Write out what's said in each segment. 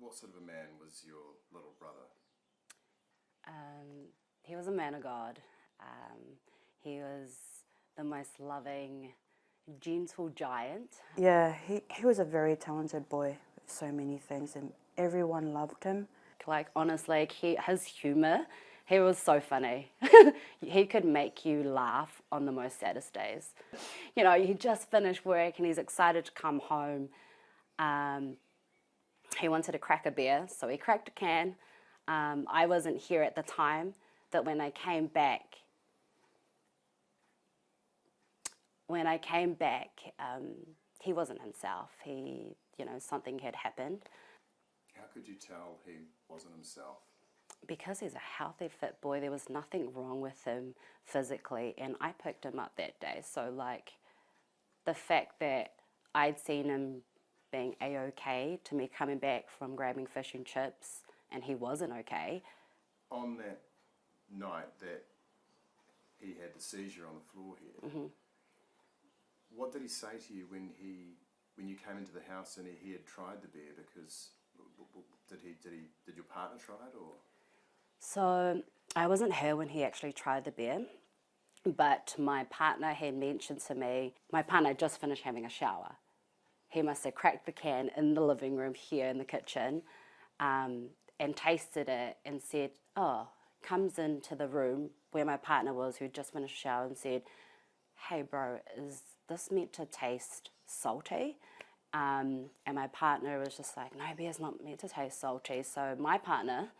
What sort of a man was your little brother? He was a man of God. He was the most loving, gentle giant. Yeah, he was a very talented boy with so many things, and everyone loved him. Like, honestly, his humour, he was so funny. He could make you laugh on the most saddest days. You know, he just finished work and he's excited to come home. He wanted to crack a beer, so he cracked a can. I wasn't here at the time, but when I came back, he wasn't himself. Something had happened. How could you tell he wasn't himself? Because he's a healthy, fit boy, there was nothing wrong with him physically, and I picked him up that day. So, like, the fact that I'd seen him being A-okay to me coming back from grabbing fish and chips, and he wasn't okay. On that night that he had the seizure on the floor here, what did he say to you when you came into the house and he had tried the beer? Because did your partner try it, or? So I wasn't here when he actually tried the beer, but my partner had mentioned to me, my partner had just finished having a shower. He must have cracked the can in the living room here in the kitchen, and tasted it and said, comes into the room where my partner was, who'd just finished a shower, and said, "Hey bro, is this meant to taste salty?" And my partner was just like, "No, beer's not meant to taste salty." So my partner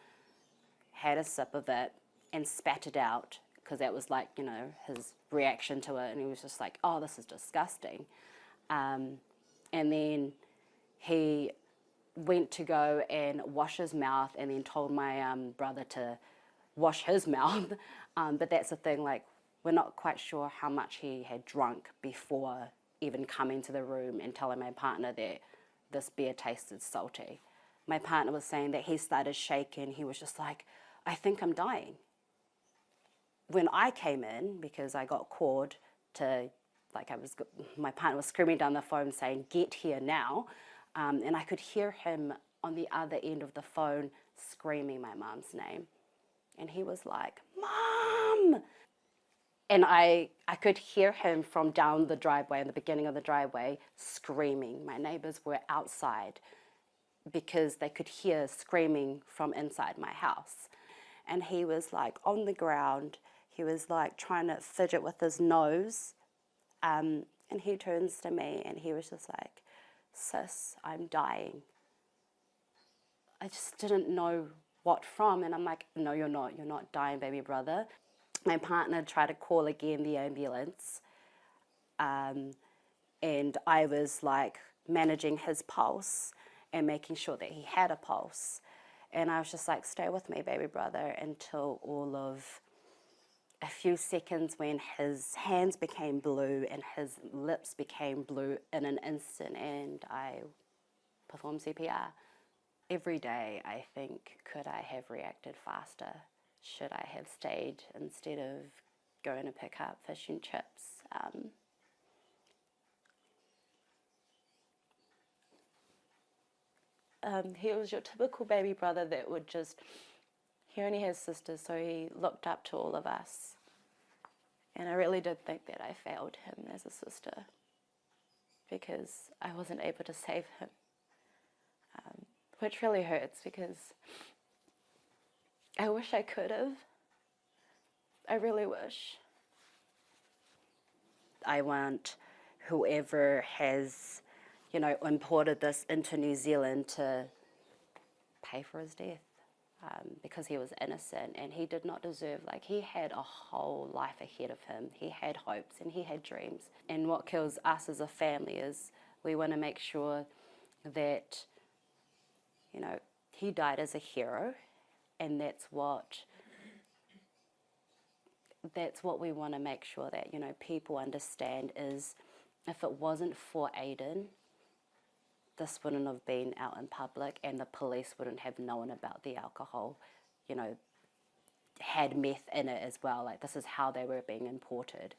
had a sip of it and spat it out, because that was like, his reaction to it. And he was just like, "Oh, this is disgusting." And then he went to go and wash his mouth, and then told my brother to wash his mouth. But that's the thing, like, we're not quite sure how much he had drunk before even coming to the room and telling my partner that this beer tasted salty. My partner was saying that he started shaking. He was just like, "I think I'm dying." When I came in, because I got called to, my partner was screaming down the phone saying, "Get here now." And I could hear him on the other end of the phone screaming my mom's name. And he was like, "Mom!" And I could hear him from down the driveway, in the beginning of the driveway, screaming. My neighbors were outside because they could hear screaming from inside my house. And he was like on the ground. He was like trying to fidget with his nose. And he turns to me and he was just like, "Sis, I'm dying." I just didn't know what from. And I'm like, "No, you're not. You're not dying, baby brother." My partner tried to call again the ambulance. And I was like managing his pulse and making sure that he had a pulse. And I was just like, "Stay with me, baby brother," until all of a few seconds, when his hands became blue and his lips became blue in an instant, and I performed CPR. Every day I think, could I have reacted faster? Should I have stayed instead of going to pick up fish and chips? He was your typical baby brother that would just, he only has sisters, so he looked up to all of us. And I really did think that I failed him as a sister, because I wasn't able to save him, which really hurts, because I wish I could have. I really wish. I want whoever has, imported this into New Zealand to pay for his death, because he was innocent and he did not deserve, he had a whole life ahead of him. He had hopes and he had dreams. And what kills us as a family is we want to make sure that, he died as a hero, and that's what we want to make sure that, people understand is, if it wasn't for Aiden, this wouldn't have been out in public, and the police wouldn't have known about the alcohol, had meth in it as well. This is how they were being imported.